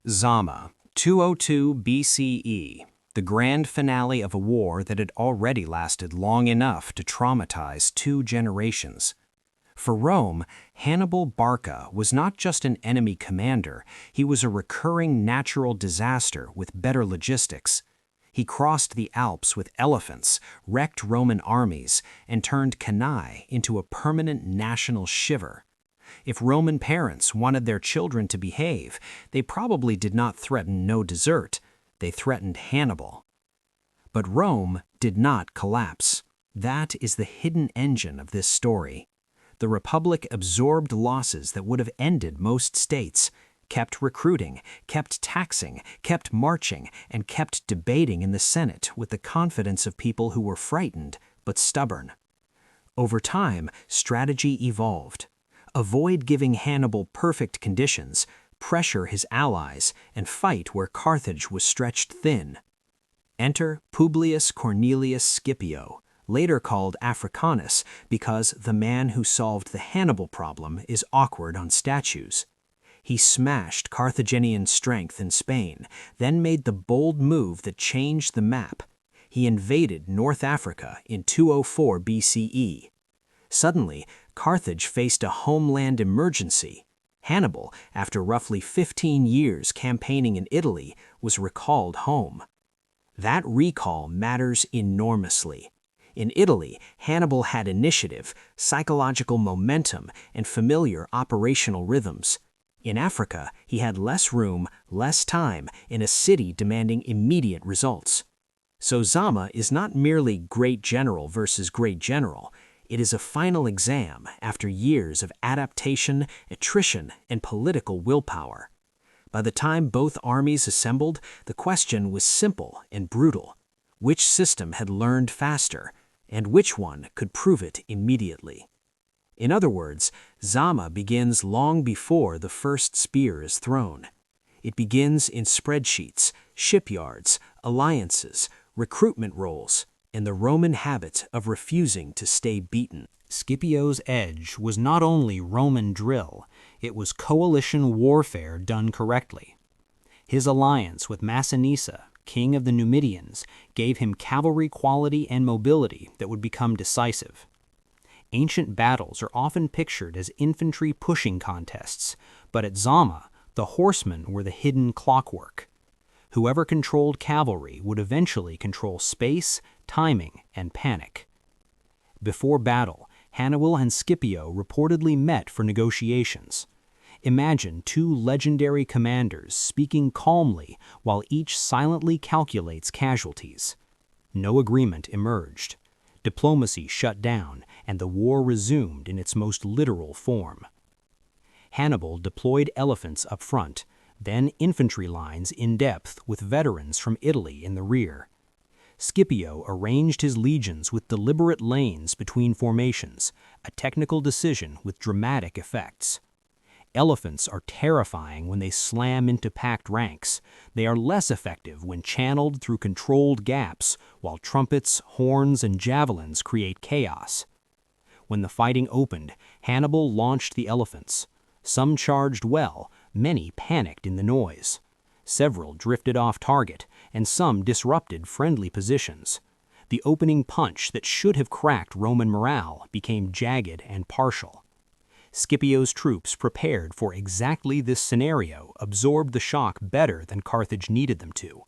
Zama, 202 BCE, the grand finale of a war that had already lasted long enough to traumatize 2 generations. For Rome, Hannibal Barca was not just an enemy commander, he was a recurring natural disaster with better logistics. He crossed the Alps with elephants, wrecked Roman armies, and turned Cannae into a permanent national shiver. If Roman parents wanted their children to behave, they probably did not threaten no dessert, they threatened Hannibal. But Rome did not collapse. That is the hidden engine of this story. The Republic absorbed losses that would have ended most states, kept recruiting, kept taxing, kept marching, and kept debating in the Senate with the confidence of people who were frightened but stubborn. Over time, strategy evolved. Avoid giving Hannibal perfect conditions, pressure his allies, and fight where Carthage was stretched thin. Enter Publius Cornelius Scipio, later called Africanus because the man who solved the Hannibal problem is awkward on statues. He smashed Carthaginian strength in Spain, then made the bold move that changed the map. He invaded North Africa in 204 BCE. Suddenly, Carthage faced a homeland emergency. Hannibal, after roughly 15 years campaigning in Italy, was recalled home. That recall matters enormously. In Italy, Hannibal had initiative, psychological momentum, and familiar operational rhythms. In Africa, he had less room, less time, in a city demanding immediate results. So Zama is not merely great general versus great general. It is a final exam after years of adaptation, attrition, and political willpower. By the time both armies assembled, the question was simple and brutal. Which system had learned faster, and which one could prove it immediately? In other words, Zama begins long before the first spear is thrown. It begins in spreadsheets, shipyards, alliances, recruitment roles, and the Roman habit of refusing to stay beaten. Scipio's edge was not only Roman drill, it was coalition warfare done correctly. His alliance with Masinissa, king of the Numidians, gave him cavalry quality and mobility that would become decisive. Ancient battles are often pictured as infantry pushing contests, but at Zama, the horsemen were the hidden clockwork. Whoever controlled cavalry would eventually control space, timing, and panic. Before battle, Hannibal and Scipio reportedly met for negotiations. Imagine 2 legendary commanders speaking calmly while each silently calculates casualties. No agreement emerged. Diplomacy shut down, and the war resumed in its most literal form. Hannibal deployed elephants up front, then infantry lines in depth with veterans from Italy in the rear. Scipio arranged his legions with deliberate lanes between formations, a technical decision with dramatic effects. Elephants are terrifying when they slam into packed ranks. They are less effective when channeled through controlled gaps, while trumpets, horns, and javelins create chaos. When the fighting opened, Hannibal launched the elephants. Some charged well, many panicked in the noise. Several drifted off target, and some disrupted friendly positions. The opening punch that should have cracked Roman morale became jagged and partial. Scipio's troops, prepared for exactly this scenario, absorbed the shock better than Carthage needed them to.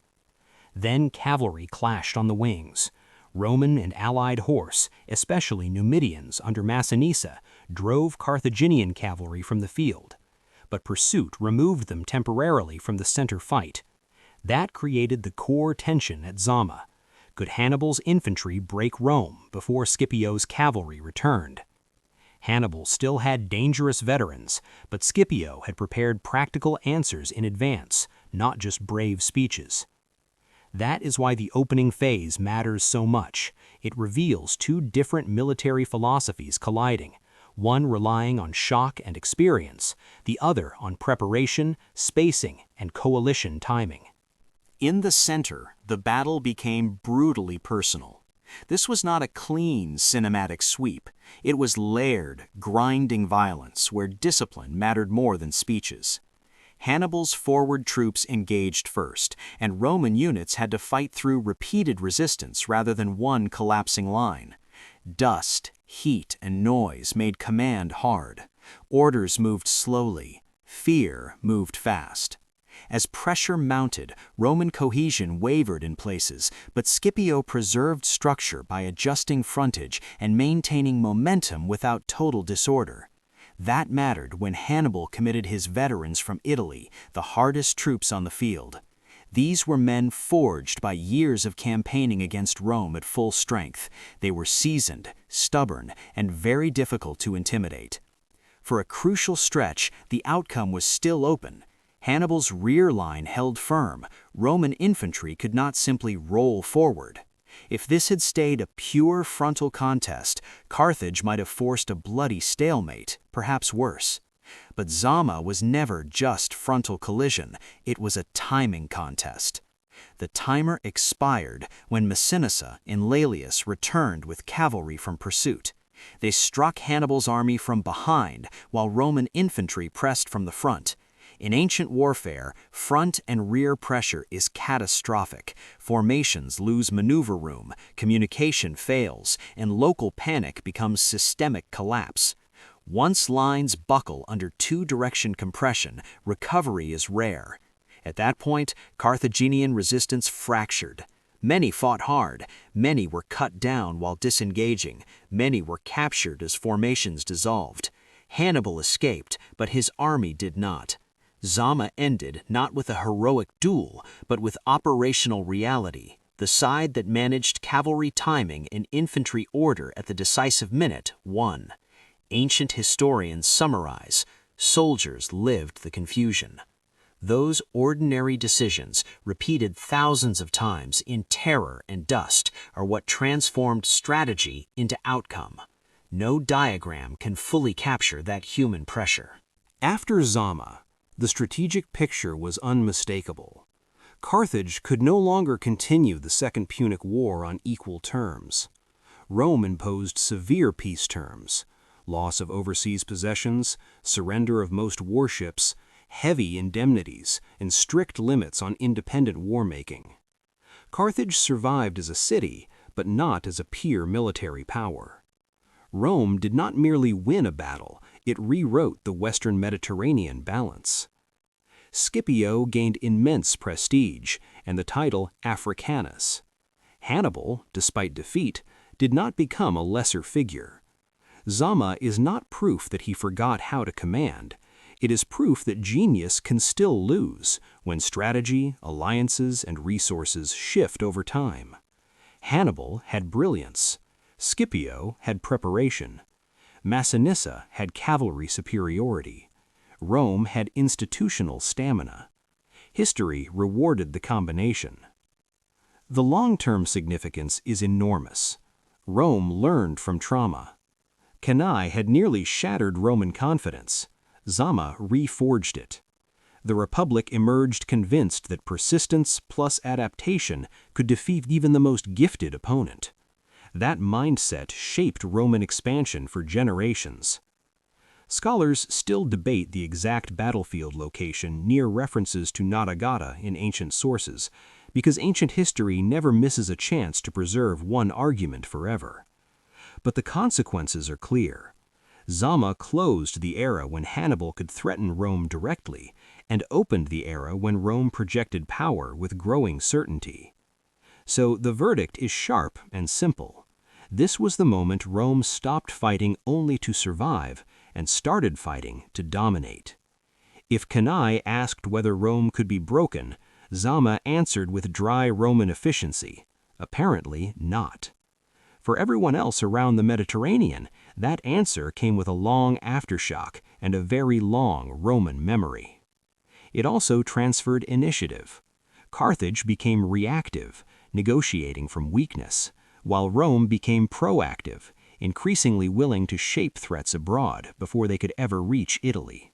Then cavalry clashed on the wings. Roman and allied horse, especially Numidians under Masinissa, drove Carthaginian cavalry from the field. But pursuit removed them temporarily from the center fight. That created the core tension at Zama. Could Hannibal's infantry break Rome before Scipio's cavalry returned? Hannibal still had dangerous veterans, but Scipio had prepared practical answers in advance, not just brave speeches. That is why the opening phase matters so much. It reveals 2 different military philosophies colliding, one relying on shock and experience, the other on preparation, spacing, and coalition timing. In the center, the battle became brutally personal. This was not a clean cinematic sweep. It was layered, grinding violence where discipline mattered more than speeches. Hannibal's forward troops engaged first, and Roman units had to fight through repeated resistance rather than one collapsing line. Dust, heat, and noise made command hard. Orders moved slowly. Fear moved fast. As pressure mounted, Roman cohesion wavered in places, but Scipio preserved structure by adjusting frontage and maintaining momentum without total disorder. That mattered when Hannibal committed his veterans from Italy, the hardest troops on the field. These were men forged by years of campaigning against Rome at full strength. They were seasoned, stubborn, and very difficult to intimidate. For a crucial stretch, the outcome was still open. Hannibal's rear line held firm. Roman infantry could not simply roll forward. If this had stayed a pure frontal contest, Carthage might have forced a bloody stalemate, perhaps worse. But Zama was never just frontal collision, it was a timing contest. The timer expired when Masinissa and Laelius returned with cavalry from pursuit. They struck Hannibal's army from behind, while Roman infantry pressed from the front. In ancient warfare, front and rear pressure is catastrophic. Formations lose maneuver room, communication fails, and local panic becomes systemic collapse. Once lines buckle under two-direction compression, recovery is rare. At that point, Carthaginian resistance fractured. Many fought hard, many were cut down while disengaging, many were captured as formations dissolved. Hannibal escaped, but his army did not. Zama ended not with a heroic duel, but with operational reality. The side that managed cavalry timing and infantry order at the decisive minute won. Ancient historians summarize, soldiers lived the confusion. Those ordinary decisions, repeated thousands of times in terror and dust, are what transformed strategy into outcome. No diagram can fully capture that human pressure. After Zama, the strategic picture was unmistakable. Carthage could no longer continue the Second Punic War on equal terms. Rome imposed severe peace terms: loss of overseas possessions, surrender of most warships, heavy indemnities, and strict limits on independent war-making. Carthage survived as a city, but not as a peer military power. Rome did not merely win a battle, it rewrote the Western Mediterranean balance. Scipio gained immense prestige and the title Africanus. Hannibal, despite defeat, did not become a lesser figure. Zama is not proof that he forgot how to command. It is proof that genius can still lose when strategy, alliances, and resources shift over time. Hannibal had brilliance. Scipio had preparation. Masinissa had cavalry superiority. Rome had institutional stamina. History rewarded the combination. The long-term significance is enormous. Rome learned from trauma. Cannae had nearly shattered Roman confidence. Zama reforged it. The Republic emerged convinced that persistence plus adaptation could defeat even the most gifted opponent. That mindset shaped Roman expansion for generations. Scholars still debate the exact battlefield location near references to Nodagata in ancient sources, because ancient history never misses a chance to preserve one argument forever. But the consequences are clear. Zama closed the era when Hannibal could threaten Rome directly, and opened the era when Rome projected power with growing certainty. So the verdict is sharp and simple. This was the moment Rome stopped fighting only to survive and started fighting to dominate. If Cannae asked whether Rome could be broken, Zama answered with dry Roman efficiency. Apparently not. For everyone else around the Mediterranean, that answer came with a long aftershock and a very long Roman memory. It also transferred initiative. Carthage became reactive, negotiating from weakness, while Rome became proactive, increasingly willing to shape threats abroad before they could ever reach Italy.